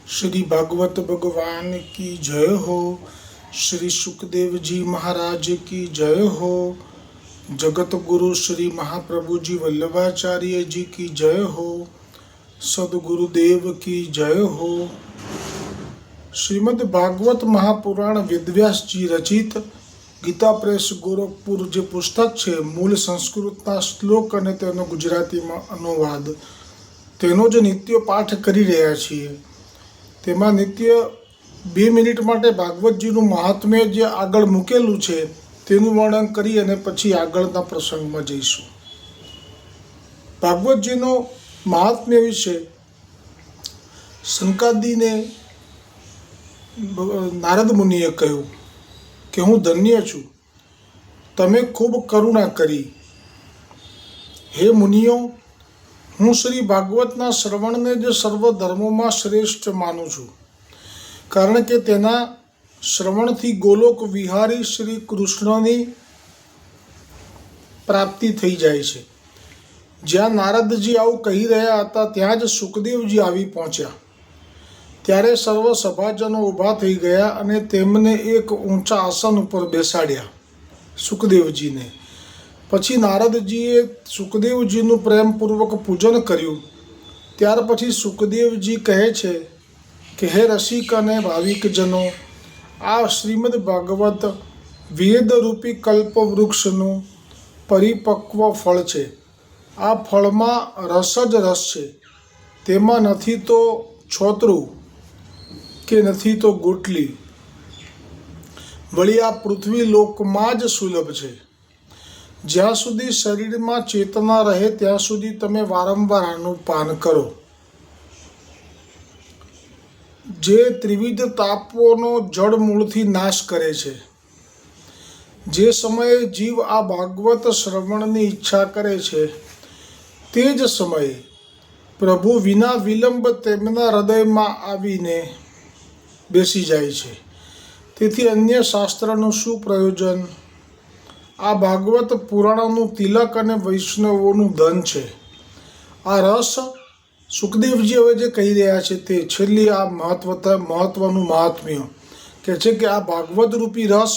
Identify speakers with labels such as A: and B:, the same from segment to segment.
A: श्री भागवत भगवान की जय हो। श्री सुखदेव जी महाराज की जय हो। जगत गुरु श्री महाप्रभु जी वल्लभाचार्य जी की जय हो। सदगुरुदेव की जय हो। श्रीमद् भागवत महापुराण वेदव्यास जी रचित गीता प्रेस गोरखपुर जे पुस्तक છે મૂળ સંસ્કૃતના શ્લોક અને તેનો ગુજરાતીમાં અનુવાદ તેનો જ નિત્ય પાઠ કરી રહ્યા છીએ। તેમાં નિત્ય 2 મિનિટ માટે ભાગવતજીનું મહાત્મ્ય જે આગળ મૂકેલું છે તેનું વર્ણન કરી અને પછી આગળના પ્રસંગમાં જઈશું। ભાગવતજીનો મહાત્મ્ય વિશે સનકાદિને નારદ મુનિએ કહ્યું કે હું ધન્ય છું, તમે ખૂબ કરુણા કરી। હે મુનિઓ, હું શ્રી ભાગવતના શ્રવણને જ સર્વ ધર્મોમાં શ્રેષ્ઠ માનું છું, કારણ કે તેના શ્રવણથી ગોલોક વિહારી શ્રી કૃષ્ણની પ્રાપ્તિ થઈ જાય છે। જ્યાં નારદજી આવું કહી રહ્યા હતા ત્યાં જ સુખદેવજી આવી પહોંચ્યા। ત્યારે સર્વ સભાજનો ઊભા થઈ ગયા અને તેમને એક ઊંચા આસન ઉપર બેસાડ્યા સુખદેવજીને। પછી નારદજીએ સુખદેવજીનું પ્રેમપૂર્વક પૂજન કર્યું। ત્યાર પછી સુખદેવજી કહે છે કે હે રસિક અને ભાવિકજનો, આ શ્રીમદ ભાગવત વેદરૂપી કલ્પવૃક્ષનું પરિપક્વ ફળ છે। આ ફળમાં રસ જ રસ છે, તેમાં નથી તો છોતરું કે નથી તો ગોટલી। વળી આ પૃથ્વી લોકમાં જ સુલભ છે। જ્યાં સુધી શરીરમાં ચેતના રહે ત્યાં સુધી તમે વારંવાર આનું પાન કરો। જે ત્રિવિધ તાપોનો જડમૂળથી નાશ કરે છે। જે સમયે જીવ આ ભાગવત શ્રવણની ઈચ્છા કરે છે તે જ સમયે પ્રભુ વિના વિલંબ તેમના હૃદયમાં આવીને બેસી જાય છે। તેથી અન્ય શાસ્ત્રનું શું પ્રયોજન? આ ભાગવત પુરાણનું તિલક અને વૈષ્ણવોનું ધન છે। આ રસ સુખદેવજી હવે જે કહી રહ્યા છે તે છેલ્લી આ મહત્વનું મહાત્મ્ય કહે છે કે આ ભાગવત રૂપી રસ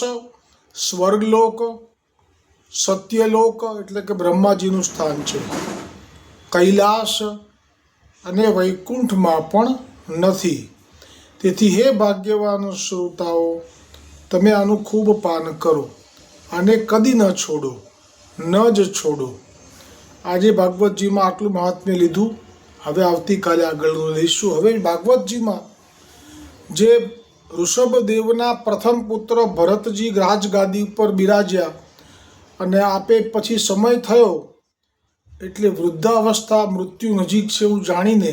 A: સ્વર્ગલોક, સત્યલોક એટલે કે બ્રહ્માજીનું સ્થાન છે, કૈલાસ અને વૈકુંઠમાં પણ નથી। તેથી હે ભાગ્યવાન શ્રોતાઓ, તમે આનું ખૂબ પાન કરો, આને કદી ન છોડો, ન જ છોડો। આજે ભાગવતજીમાં આટલું મહાત્મ્ય લીધું, હવે આવતીકાલે આગળનું લઈશું। હવે ભાગવતજીમાં જે ઋષભદેવના પ્રથમ પુત્ર ભરતજી રાજગાદી ઉપર બિરાજ્યા અને આપે પછી સમય થયો એટલે વૃદ્ધાવસ્થા મૃત્યુ નજીક છે એવું જાણીને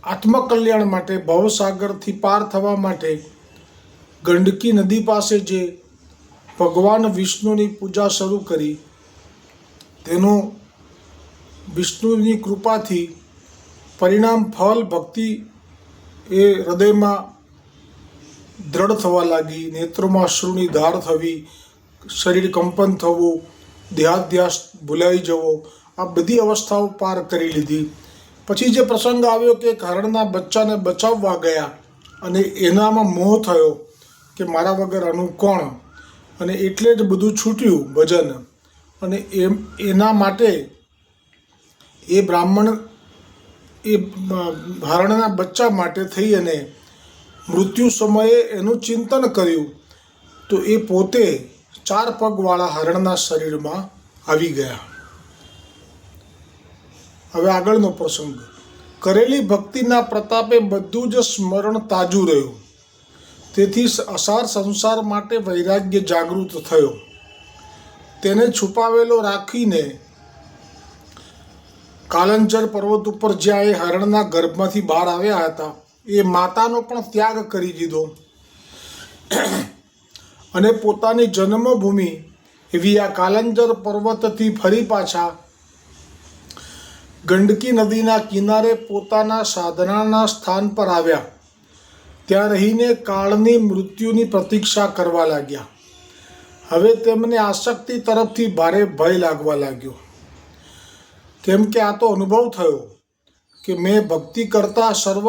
A: આત્મકલ્યાણ માટે ભવસાગરથી પાર થવા માટે ગંડકી નદી પાસે જે ભગવાન વિષ્ણુની પૂજા શરૂ કરી, તેનું વિષ્ણુની કૃપાથી પરિણામ ફલ ભક્તિ એ હૃદયમાં દ્રઢ થવા લાગી। નેત્રોમાં અશ્રુની ધાર થવી, શરીર કંપન થવું, દેહાધ્યાસ ભૂલાઈ જવો, આ બધી અવસ્થાઓ પાર કરી લીધી। પછી જે પ્રસંગ આવ્યો કે હરણના બચ્ચાને બચાવવા ગયા અને એનામાં મોહ થયો કે મારા વગર આનું કોણ, અને એટલે જ બધું છૂટ્યું ભજન। અને એના માટે એ બ્રાહ્મણ એ હરણના બચ્ચા માટે થઈ અને મૃત્યુ સમયે એનું ચિંતન કર્યું તો એ પોતે 4 પગવાળા હરણના શરીરમાં આવી ગયા। હવે આગળનો પ્રસંગ, કરેલી ભક્તિના પ્રતાપે બધું જ સ્મરણ તાજું રહ્યું। તેથી અસાર સંસાર માટે વૈરાગ્ય જાગૃત થયો। તેને છુપાવેલો રાખીને કાલંજર પર્વત ઉપર જ્યાં એ હરણના ગર્ભમાંથી બહાર આવ્યા હતા એ માતાનો પણ ત્યાગ કરી દીધો અને પોતાની જન્મભૂમિ એવી આ કાલંજર પર્વતથી ફરી પાછા ગંડકી નદીના કિનારે પોતાના સાધનાના સ્થાન પર આવ્યા। ત્યાં રહીને કાળની મૃત્યુની પ્રતીક્ષા કરવા લાગ્યા। હવે તેમને આસક્તિ તરફથી ભારે ભય લાગવા લાગ્યો, કેમ કે આ તો અનુભવ થયો કે મેં ભક્તિ કરતા સર્વ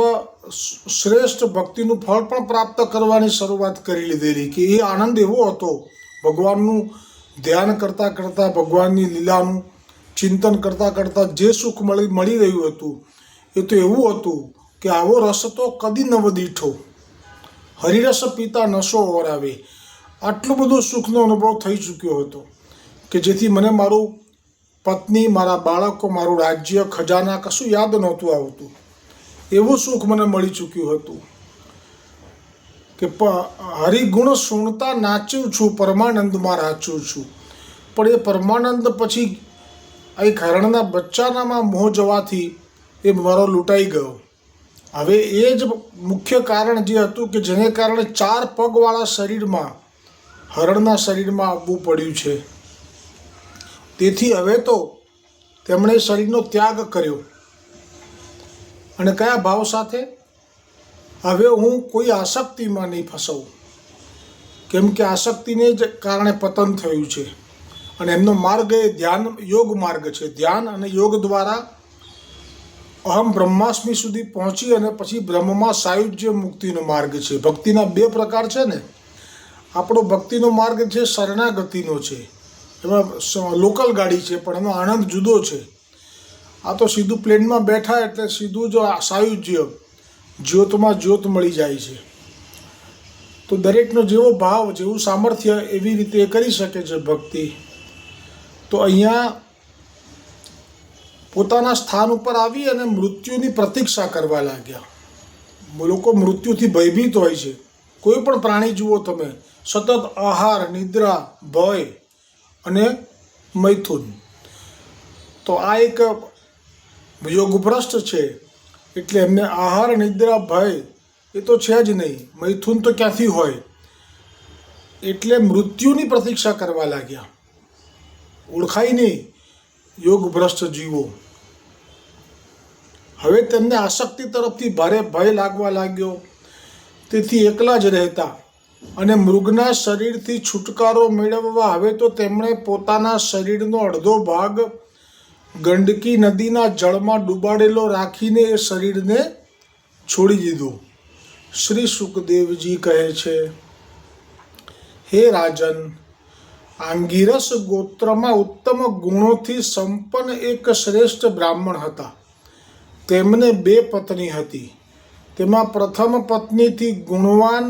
A: શ્રેષ્ઠ ભક્તિનું ફળ પણ પ્રાપ્ત કરવાની શરૂઆત કરી લીધેલી કે એ આનંદ એવો હતો ભગવાનનું ધ્યાન કરતાં કરતાં ભગવાનની લીલાનું ચિંતન કરતાં કરતાં જે સુખ મળી રહ્યું હતું એ તો એવું હતું કે આવો રસ તો કદી ન દીઠો, હરિરસ પીતા નશો ઓરાવે. આટલું બધું સુખનો અનુભવ થઈ ચૂક્યો હતો કે જેથી મને મારું પત્ની, મારા બાળકો, મારું રાજ્ય, ખજાના કશું યાદ નહોતું આવતું. એવું સુખ મને મળી ચૂક્યું હતું કે હરિગુણ સુણતા નાચ્યું છું, પરમાનંદમાં રાચું છું. પણ એ પરમાનંદ પછી એક હરણના બચ્ચાનામાં મોહ જવાથી એ મારો લૂંટાઈ ગયો. હવે એ જ મુખ્ય કારણ જે હતું કે જેને કારણે 4 પગવાળા શરીરમાં, હરણના શરીરમાં આવવું પડ્યું છે. તેથી હવે તો તેમણે શરીરનો ત્યાગ કર્યો. અને કયા ભાવ સાથે? હવે હું કોઈ આસક્તિમાં નહીં ફસાઉં, કેમ કે આસક્તિને જ કારણે પતન થયું છે. અને એમનો માર્ગ એ ધ્યાન યોગ માર્ગ છે. ધ્યાન અને યોગ દ્વારા અહમ બ્રહ્માસ્મિ સુધી પહોંચી અને પછી બ્રહ્મમાં સાયુજ્ય મુક્તિનો માર્ગ છે. ભક્તિના 2 પ્રકાર છે ને. આપણો ભક્તિનો માર્ગ છે શરણાગતિનો છે, એમાં લોકલ ગાડી છે પણ એનો આનંદ જુદો છે. આ તો સીધું પ્લેનમાં બેઠા એટલે સીધું જો સાયુજ્ય, જ્યોતમાં જ્યોત મળી જાય છે. તો દરેકનો જેવો ભાવ, જેવું સામર્થ્ય એવી રીતે એ કરી શકે છે ભક્તિ. તો અહીંયા પોતાના સ્થાન ઉપર આવી અને મૃત્યુની પ્રતીક્ષા કરવા લાગ્યા. લોકો મૃત્યુથી ભયભીત હોય છે. કોઈ પણ પ્રાણી જુઓ તમે, સતત આહાર, નિદ્રા, ભય અને મૈથુન. તો આ એક યોગભ્રષ્ટ છે. એટલે એમને આહાર, નિદ્રા, ભય એ તો છે જ નહીં, મૈથુન તો ક્યાંથી હોય. એટલે મૃત્યુની પ્રતીક્ષા કરવા લાગ્યા. ઓળખાય નહીં યોગભ્રષ્ટ જીવો. હવે તેમને આસક્તિ તરફથી ભારે ભય લાગવા લાગ્યો. તેથી એકલા જ રહેતા અને મૃગના શરીરથી છુટકારો મેળવવા હવે તો તેમણે પોતાના શરીરનો અડધો ભાગ ગંડકી નદીના જળમાં ડૂબાડેલો રાખીને એ શરીરને છોડી દીધું. શ્રી સુખદેવજી કહે છે, હે રાજન, આંગિરસ ગોત્રમાં ઉત્તમ ગુણોથી સંપન્ન એક શ્રેષ્ઠ બ્રાહ્મણ હતા. તેમને 2 પત્ની હતી. તેમાં પ્રથમ પત્નીથી ગુણવાન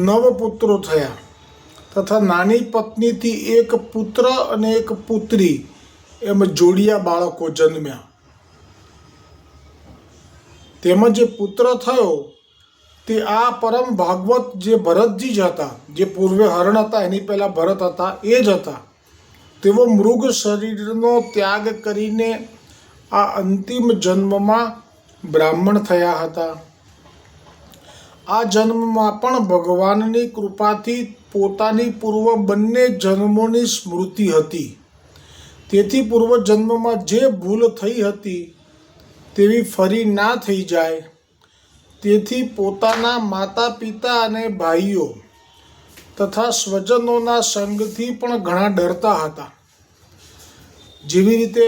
A: 9 પુત્રો થયા તથા નાની પત્નીથી 1 પુત્ર અને 1 પુત્રી એમ જોડિયા બાળકો જન્મ્યા. તેમાં જે પુત્ર થયો તે આ પરમ ભાગવત જે ભરતજી જ હતા, જે પૂર્વે હરણ હતા એની પહેલાં ભરત હતા, એ જ હતા. તેઓ મૃગ શરીરનો ત્યાગ કરીને આ અંતિમ જન્મમાં બ્રાહ્મણ થયા હતા. આ જન્મમાં પણ ભગવાનની કૃપાથી પોતાની પૂર્વ બંને જન્મોની સ્મૃતિ હતી. તેથી પૂર્વજન્મમાં જે ભૂલ થઈ હતી તેવી ફરી ના થઈ જાય, તેથી પોતાના માતા પિતા અને ભાઈઓ તથા સ્વજનોના સંગથી પણ ઘણા ડરતા હતા. જેવી રીતે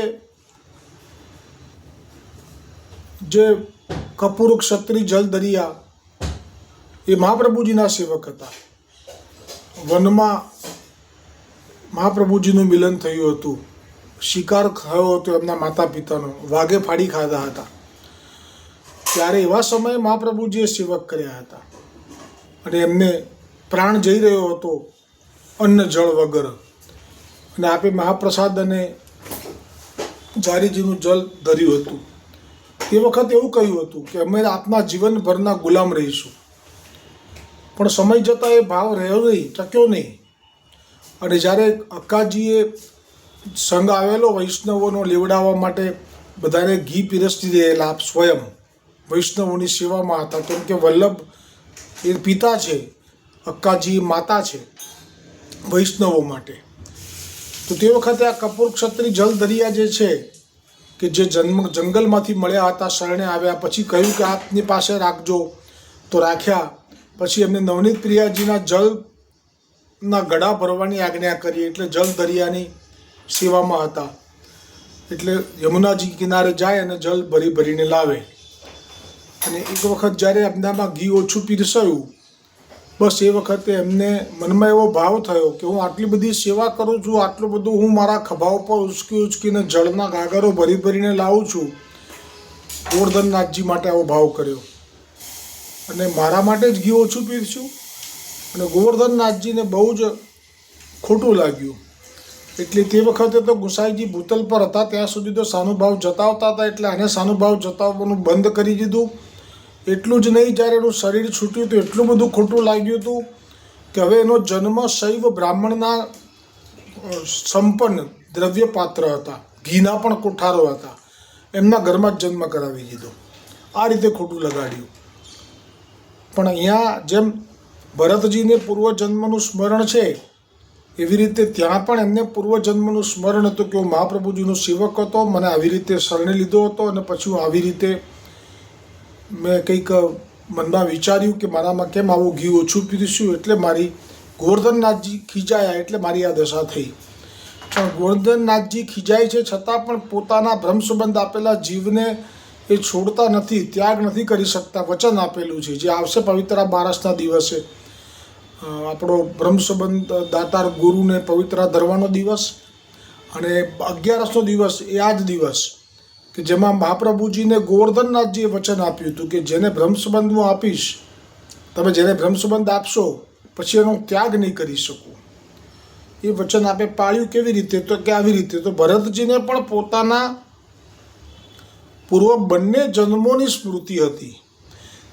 A: જે કપૂર ક્ષત્રિય જલદરિયા એ મહાપ્રભુજીના સેવક હતા. વનમાં મહાપ્રભુજીનું મિલન થયું હતું. શિકાર થયો હતો એમના માતા પિતાનો, વાઘે ફાડી ખાધા હતા. ત્યારે એવા સમયે મહાપ્રભુજીએ સેવક કર્યા હતા અને એમને પ્રાણ જઈ રહ્યો હતો અન્ન જળ વગર. અને આપે મહાપ્રસાદ અને જારીજીનું જલ ધર્યું હતું. તે વખત એવું કહ્યું હતું કે અમે આપના જીવનભરના ગુલામ રહીશું. પણ સમય જતાં એ ભાવ રહ્યો નહીં, ટક્યો નહીં. અને જ્યારે અક્કાજીએ સંઘ આવેલો વૈષ્ણવોનો લેવડાવવા માટે બધાને ઘી પીરસતી રહેલા સ્વયં વૈષ્ણવોની સેવામાં હતા. કેમ કે વલ્લભ એ પિતા છે, અક્કાજી માતા છે વૈષ્ણવો માટે. તો તે વખતે આ કપૂર ક્ષત્રિય જલદરિયા જે છે કે જે જંગલમાંથી મળ્યા હતા, શરણે આવ્યા, પછી કહ્યું કે આપની પાસે રાખજો. તો રાખ્યા. પછી એમને નવનીત પ્રિયાજીના જલના ગળા ભરવાની આજ્ઞા કરી. એટલે જલદરિયાની સેવામાં હતા. એટલે યમુનાજી કિનારે જાય અને જલ ભરીને લાવે. અને એક વખત જ્યારે એમનામાં ઘી ઓછું પીરસાયું, બસ એ વખતે એમને મનમાં એવો ભાવ થયો કે હું આટલી બધી સેવા કરું છું, આટલું બધું હું મારા ખભા ઉપર ઉચકીને જળના ગાગરો ભરીને લાવું છું, ગોવર્ધનનાથજી માટે આવો ભાવ કર્યો અને મારા માટે જ ઘી ઓછું પીરસ્યું. અને ગોવર્ધનનાથજીને બહુ જ ખોટું લાગ્યું. એટલે તે વખતે તો ગુસાઈજી ભૂતલ પર હતા ત્યાં સુધી તો સાનુભાવ જતાવતા હતા, એટલે આને સાનુભાવ જતાવવાનું બંધ કરી દીધું. એટલું જ નહીં, જ્યારે એનું શરીર છૂટ્યું તો એટલું બધું ખોટું લાગ્યું હતું કે હવે એનો જન્મ શૈવ બ્રાહ્મણના સંપન્ન દ્રવ્ય પાત્ર હતા, ઘીના પણ કોઠારો હતા, એમના ઘરમાં જ જન્મ કરાવી દીધો. આ રીતે ખોટું લગાડ્યું. પણ અહીંયા જેમ ભરતજીને પૂર્વજન્મનું સ્મરણ છે, એવી રીતે ત્યાં પણ એમને પૂર્વજન્મનું સ્મરણ હતું કે હું મહાપ્રભુજીનો સેવક હતો, મને આવી રીતે શરણે લીધો હતો અને પછી હું આવી રીતે મેં કંઈક મનમાં વિચાર્યું કે મારામાં કેમ આવું ઘી ઓછું પીરસ્યું, એટલે મારી ગોવર્ધનનાથજી ખીજાયા, એટલે મારી આ દશા થઈ. પણ ગોવર્ધનનાથજી ખીજાય છે છતાં પણ પોતાના બ્રહ્મ સંબંધ આપેલા જીવને એ છોડતા નથી, ત્યાગ નથી કરી શકતા. વચન આપેલું છે જે આવશે પવિત્રા બારસના દિવસે, આપણો બ્રહ્મ સંબંધ દાતાર ગુરુને પવિત્રા ધરવાનો દિવસ, અને 11નો દિવસ એ આ જ દિવસ કે જેમાં મહાપ્રભુજીને ગોવર્ધનનાથજીએ વચન આપ્યું હતું કે જેને બ્રહ્મ સંબંધ હું આપીશ, તમે જેને બ્રહ્મ સંબંધ આપશો પછી એનો ત્યાગ નહીં કરી શકું. એ વચન આપે પાળ્યું. કેવી રીતે? તો કે આવી રીતે. તો ભરતજીને પણ પોતાના પૂર્વ બંને જન્મોની સ્મૃતિ હતી,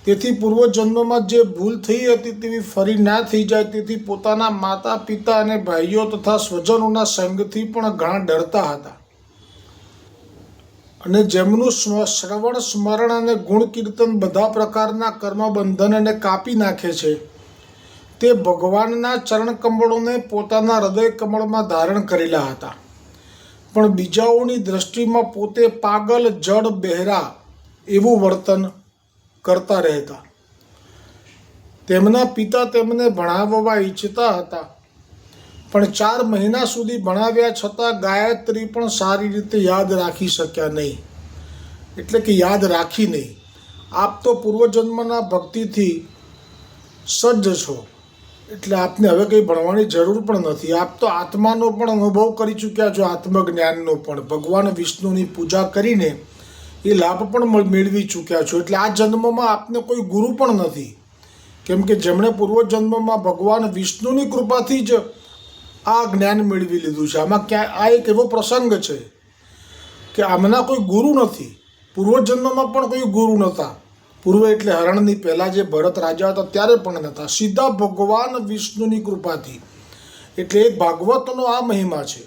A: તેથી પૂર્વજન્મમાં જે ભૂલ થઈ હતી તેવી ફરી ના થઈ જાય, તેથી પોતાના માતા પિતા અને ભાઈઓ તથા સ્વજનોના સંગથી પણ ઘણા ડરતા હતા. અને જેમનું શ્રવણ સ્મરણ અને ગુણ કીર્તન બધા પ્રકારના કર્મબંધનને કાપી નાખે છે, તે ભગવાનના ચરણ કમળોને પોતાના હૃદય કમળમાં ધારણ કરેલા હતા, પણ બીજાઓની દ્રષ્ટિમાં પોતે પાગલ જડ બહેરા એવું વર્તન કરતા રહેતા. તેમના પિતા તેમને ભણાવવા ઈચ્છતા હતા, પણ 4 મહિના સુધી ભણાવ્યા છતાં ગાયત્રી પણ સારી રીતે યાદ રાખી શક્યા નહીં. એટલે કે યાદ રાખી નહીં. આપ તો પૂર્વજન્મના ભક્તિથી સજ્જ છો, એટલે આપને હવે કંઈ ભણવાની જરૂર પણ નથી. આપ તો આત્માનો પણ અનુભવ કરી ચૂક્યા છો, આત્મજ્ઞાનનો પણ. ભગવાન વિષ્ણુની પૂજા કરીને એ લાભ પણ મેળવી ચૂક્યા છો. એટલે આ જન્મમાં આપને કોઈ ગુરુ પણ નથી, કેમ કે જેમણે પૂર્વજન્મમાં ભગવાન વિષ્ણુની કૃપાથી જ આ જ્ઞાન મેળવી લીધું છે. આમાં આ એક એવો પ્રસંગ છે કે આમના કોઈ ગુરુ નથી. પૂર્વજન્મમાં પણ કોઈ ગુરુ નહોતા. પૂર્વ એટલે હરણની પહેલાં જે ભરત રાજા હતા ત્યારે પણ નહોતા. સીધા ભગવાન વિષ્ણુની કૃપાથી. એટલે એક ભાગવતનો આ મહિમા છે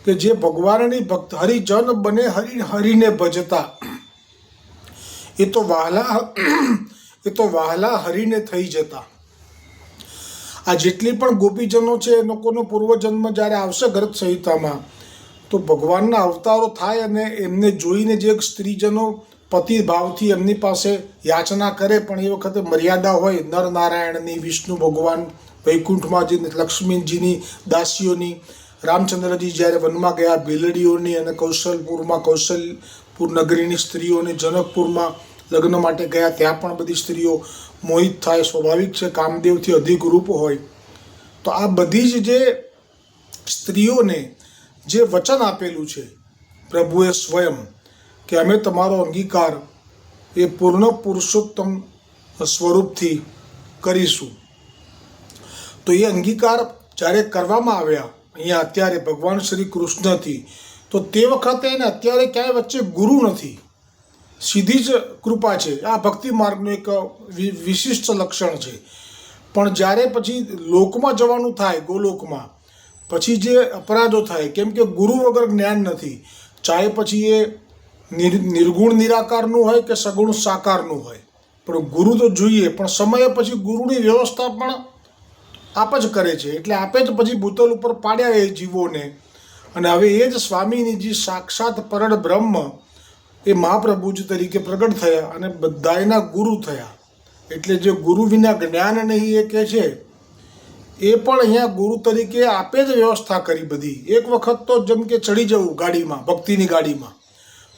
A: કે જે ભગવાનની ભક્ત હરિજન બને હરિને ભજતા, એ તો વહાલા હરિને થઈ જતા. આ જેટલી પણ ગોપીજનો છે એ લોકોનો પૂર્વજન્મ જ્યારે આવશે ગ્રંથ સંહિતામાં, તો ભગવાનના અવતારો થાય અને એમને જોઈને જે સ્ત્રીજનો પતિ ભાવથી એમની પાસે યાચના કરે, પણ એ વખતે મર્યાદા હોય નરનારાયણની, વિષ્ણુ ભગવાન વૈકુંઠમાં જે લક્ષ્મીજીની દાસીઓની, રામચંદ્રજી જ્યારે વનમાં ગયા ભીલડીઓની, અને કૌશલપુર નગરીની સ્ત્રીઓને જનકપુરમાં લગ્ન માટે ગયા, ત્યાં પણ બધી સ્ત્રીઓ મોહિત થાય, સ્વાભાવિક છે, કામદેવથી અધિક રૂપ હોય. તો આ બધી જ જે સ્ત્રીઓને જે વચન આપેલું છે પ્રભુએ સ્વયં કે અમે તમારો અંગીકાર એ પૂર્ણ પુરુષોત્તમ સ્વરૂપથી કરીશું, તો એ અંગીકાર જ્યારે કરવામાં આવ્યા અહીંયા અત્યારે ભગવાન શ્રી કૃષ્ણથી, તો તે વખતે ને અત્યારે ક્યાંય વચ્ચે ગુરુ નથી, સીધી જ કૃપા છે. આ ભક્તિ માર્ગનું એક વિશિષ્ટ લક્ષણ છે. પણ જ્યારે પછી લોકમાં જવાનું થાય, ગોલોકમાં, પછી જે અપરાધો થાય, કેમ કે ગુરુ વગર જ્ઞાન નથી. ચાહે પછી એ નિર્ગુણ નિરાકારનું હોય કે સગુણ સાકારનું હોય, પણ ગુરુ તો જોઈએ. પણ સમયે પછી ગુરુની વ્યવસ્થા પણ આપ જ કરે છે. એટલે આપે જ પછી ભૂતલ ઉપર પાડ્યા એ જીવોને. અને હવે એ જ સ્વામીજી સાક્ષાત પરળ બ્રહ્મ એ મહાપ્રભુજી તરીકે પ્રગટ થયા અને બધાયના ગુરુ થયા. એટલે જે ગુરુ વિના જ્ઞાન નહીં એ કહે છે, એ પણ અહીંયા ગુરુ તરીકે આપે જ વ્યવસ્થા કરી બધી. એક વખત તો જેમ કે ચડી જવું ગાડીમાં, ભક્તિની ગાડીમાં,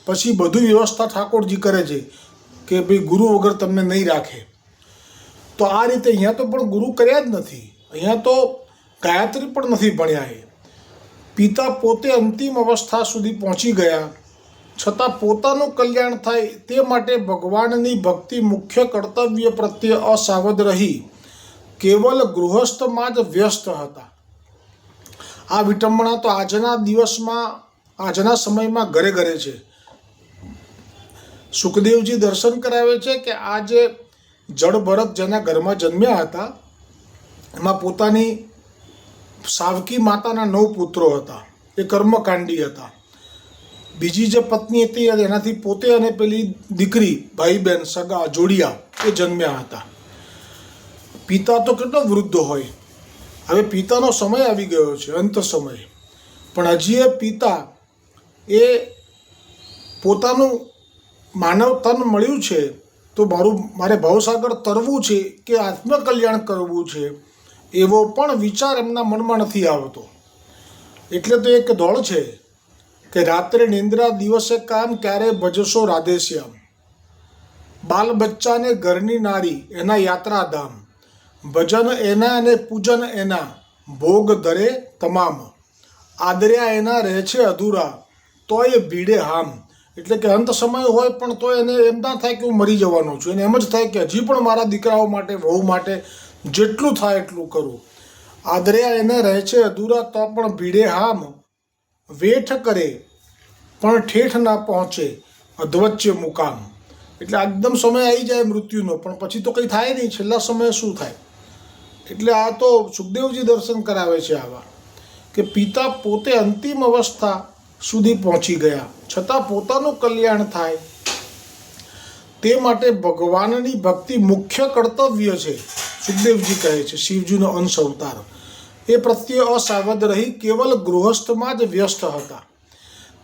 A: પછી બધું વ્યવસ્થા ઠાકોરજી કરે છે કે ભાઈ ગુરુ વગર તમને નહીં રાખે. તો આ રીતે અહીંયા તો પણ ગુરુ કર્યા જ નથી. અહીંયા તો ગાયત્રી પણ નથી ભણ્યા. પિતા પોતે અંતિમ અવસ્થા સુધી પહોંચી ગયા છતાં પોતાનું કલ્યાણ થાય તે માટે ભગવાનની ભક્તિ મુખ્ય કર્તવ્ય પ્રત્યે અસાવધ રહી કેવલ ગૃહસ્થમાં જ વ્યસ્ત હતા. આ વિટંબણા તો આજના સમયમાં ઘરે ઘરે છે. સુખદેવજી દર્શન કરાવે છે કે આ જે જડ ભરત જેના ઘરમાં જન્મ્યા હતા એમાં પોતાની સાવકી માતાના 9 પુત્રો હતા. એ કર્મકાંડી હતા. બીજી જે પત્ની હતી એનાથી પોતે અને પેલી દીકરી ભાઈ બહેન સગા જોડિયા એ જન્મ્યા હતા. પિતા તો કેટલો વૃદ્ધ હોય. હવે પિતાનો સમય આવી ગયો છે, અંત સમય, પણ હજી એ પિતા એ પોતાનું માનવ તન મળ્યું છે તો મારે ભવસાગર તરવું છે કે આત્મકલ્યાણ કરવું છે એવો પણ વિચાર એમના મનમાં નથી આવતો. એટલે તો એક દોડ છે કે રાત્રે નિંદ્રા દિવસે કામ ક્યારે ભજશો રાધેશ્યામ. બાલ બચ્ચાને ઘરની નારી એના યાત્રાધામ. ભજન એના અને પૂજન એના ભોગ ધરે તમામ. આદર્યા એના રહે છે અધૂરા તોય ભીડે હામ. એટલે કે અંત સમય હોય પણ તો એને એમ ના થાય કે હું મરી જવાનો છું. એને એમ જ થાય કે હજી પણ મારા દીકરાઓ માટે વહુ માટે જેટલું થાય એટલું કરું. આદર્યા એને રહે છે અધૂરા તો પણ ભીડે હામ. વેઠ કરે પણ ઠેઠ ના પહોંચે અધવચ્ચે મુકામ. એટલે એકદમ સમય આવી જાય મૃત્યુનો પણ પછી તો કંઈ થાય નહીં. છેલ્લા સમયે શું થાય? એટલે આ તો સુખદેવજી દર્શન કરાવે છે આવા કે પિતા પોતે અંતિમ અવસ્થા સુધી પહોંચી ગયા છતાં પોતાનું કલ્યાણ થાય તે માટે ભગવાનની ભક્તિ મુખ્ય કર્તવ્ય છે. સુખદેવજી કહે છે શિવજીનો અંશ અવતાર. એ પ્રત્યે અસાવધ રહી કેવલ ગૃહસ્થમાં જ વ્યસ્ત હતા.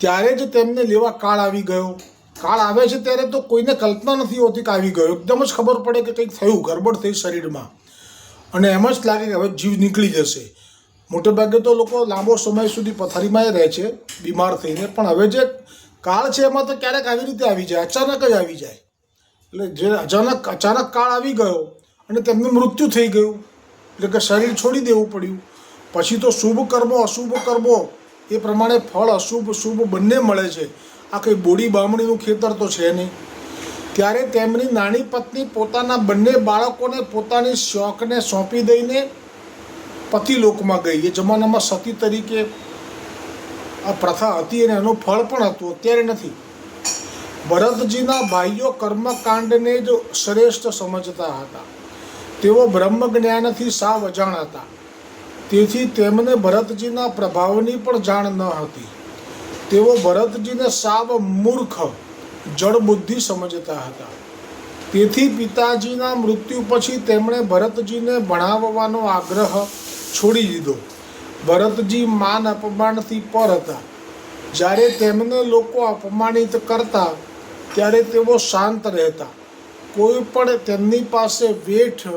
A: ત્યારે જ તેમને લેવા કાળ આવી ગયો. કાળ આવે છે ત્યારે તો કોઈને કલ્પના નથી હોતી કે આવી ગયો. એકદમ જ ખબર પડે કે કંઈક થયું, ગરબડ થઈ શરીરમાં અને એમ જ લાગે કે હવે જીવ નીકળી જશે. મોટે ભાગે તો લોકો લાંબો સમય સુધી પથારીમાં રહે છે બીમાર થઈને, પણ હવે જે કાળ છે એમાં તો ક્યારેક આવી રીતે આવી જાય, અચાનક જ આવી જાય. એટલે જે અચાનક કાળ આવી ગયો અને તેમનું મૃત્યુ થઈ ગયું એટલે કે શરીર છોડી દેવું પડ્યું. પછી તો શુભ કર્મો અશુભ કર્મો એ પ્રમાણે ફળ અશુભ શુભ બંને મળે છે. આ કંઈ બોડી બામણીનું ખેતર તો છે નહીં. ત્યારે તેમની નાની પત્ની પોતાના બંને બાળકોને પોતાની શોખને સોંપી દઈને પતિલોકમાં ગઈ. એ જમાનામાં સતી તરીકે આ પ્રથા હતી અને એનું ફળ પણ હતું, અત્યારે નથી. ભરતજીના ભાઈઓ કર્મકાંડને જ શ્રેષ્ઠ સમજતા હતા. તેઓ બ્રહ્મ જ્ઞાનથી સાવ અજાણ હતા. તેથી તેમને ભરતજીના પ્રભાવની પણ જાણ ન હતી. તેઓ ભરતજીને સાવ મૂર્ખ જડ બુદ્ધિ સમજતા હતા. તેથી પિતાજીના મૃત્યુ પછી તેમણે ભરતજીને ભણાવવાનો આગ્રહ છોડી દીધો. ભરતજી માન અપમાનથી પર હતા. જ્યારે તેમને લોકો અપમાનિત કરતા ત્યારે તેઓ શાંત રહેતા. કોઈ પણ તેમની પાસે વેઠ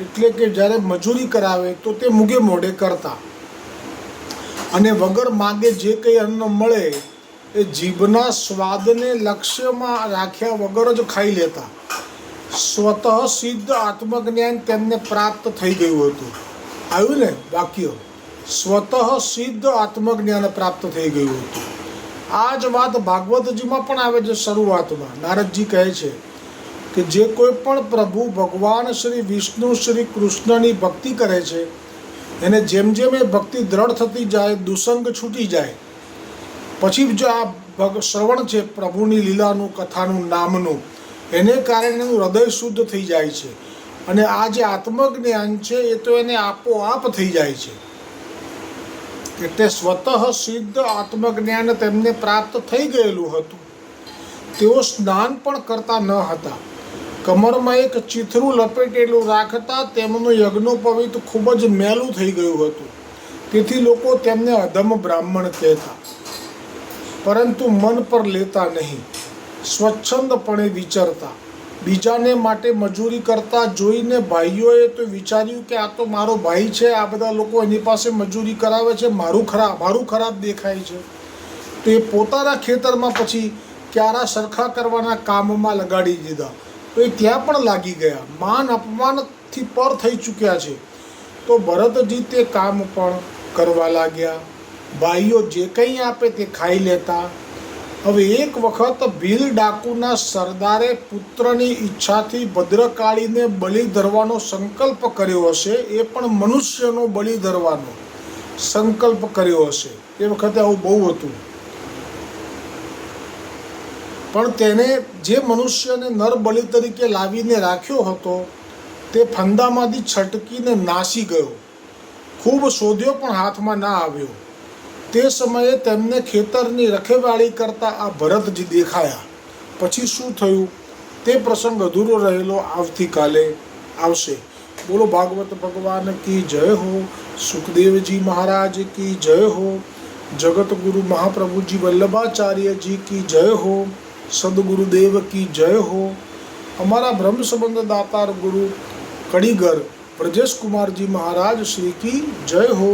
A: એટલે કે જ્યારે મજૂરી કરાવે તો તે મૂગે મોઢે કરતા અને વગર માગે જે કંઈ અન્ન મળે એ જીભના સ્વાદને લક્ષ્યમાં રાખ્યા વગર જ ખાઈ લેતા. સ્વતઃ સિદ્ધ આત્મજ્ઞાન તેમને પ્રાપ્ત થઈ ગયું હતું. આવ્યું ને વાક્ય, સ્વતઃ સિદ્ધ આત્મજ્ઞાન પ્રાપ્ત થઈ ગયું હતું. આ જ વાત ભાગવતજીમાં પણ આવે છે. શરૂઆતમાં નારદજી કહે છે કે જે કોઈ પણ પ્રભુ ભગવાન શ્રી વિષ્ણુ શ્રી કૃષ્ણની ભક્તિ કરે છે એને જેમ જેમ એ ભક્તિ દ્રઢ થતી જાય, દુસંગ છૂટી જાય, પછી જો આ શ્રવણ છે પ્રભુની લીલાનું, કથાનું, નામનું, એને કારણે એનું હૃદય શુદ્ધ થઈ જાય છે અને આ જે આત્મજ્ઞાન છે એ તો એને આપોઆપ થઈ જાય છે. એટલે સ્વતઃ સિદ્ધ આત્મજ્ઞાન તેમને પ્રાપ્ત થઈ ગયેલું હતું. તેઓ સ્નાન પણ કરતા ન હતા. કમરમાં એક ચીથરું લપેટેલું રાખતા તેમનું યજ્ઞોપવિત ખૂબ જ મેલું થઈ ગયું હતું. તેથી લોકો તેમને અધમ બ્રાહ્મણ કહેતા, પરંતુ મન પર લેતા નહીં. સ્વચ્છંદપણે વિચરતા. બીજાને માટે મજૂરી કરતા જોઈને ભાઈઓએ તો વિચાર્યું કે આ તો મારો ભાઈ છે, આ બધા લોકો એની પાસે મજૂરી કરાવે છે, મારું ખરાબ દેખાય છે. તો એ પોતાના ખેતરમાં પછી ક્યારા સરખા કરવાના કામમાં લગાડી દીધા. તો એ ત્યાં પણ લાગી ગયા, માન અપમાનથી પર થઈ ચૂક્યા છે. તો ભરતજી તે કામ પણ કરવા લાગ્યા. ભાઈઓ જે કંઈ આપે તે ખાઈ લેતા. હવે એક વખત ભીલ ડાકુના સરદારે પુત્રની ઈચ્છાથી ભદ્રકાળીને બલિ ધરવાનો સંકલ્પ કર્યો હશે. એ પણ મનુષ્યનો બલિ ધરવાનો સંકલ્પ કર્યો હશે. એ વખતે આવું બહુ હતું. પણ તેને જે મનુષ્યને નર બલિ તરીકે લાવીને રાખ્યો હતો તે ફંદામાંથી છટકીને નાસી ગયો. ખૂબ શોધ્યો પણ હાથમાં ના આવ્યો. તે સમયે તેમને ખેતરની રખેવાળી કરતા આ ભરતજી દેખાયા. પછી શું થયું તે પ્રસંગ અધૂરો રહેલો આવતીકાલે આવશે. બોલો ભાગવત ભગવાન કી જય હો. સુખદેવજી મહારાજ કી જય હો. જગતગુરુ મહાપ્રભુજી વલ્લભાચાર્યજી કી જય હો. સદગુરુદેવ કી જય હો. અમારા બ્રહ્મ સંબંધ દાતાર ગુરુ કડીગર બ્રજેશ કુમારજી મહારાજ શ્રી કી જય હો.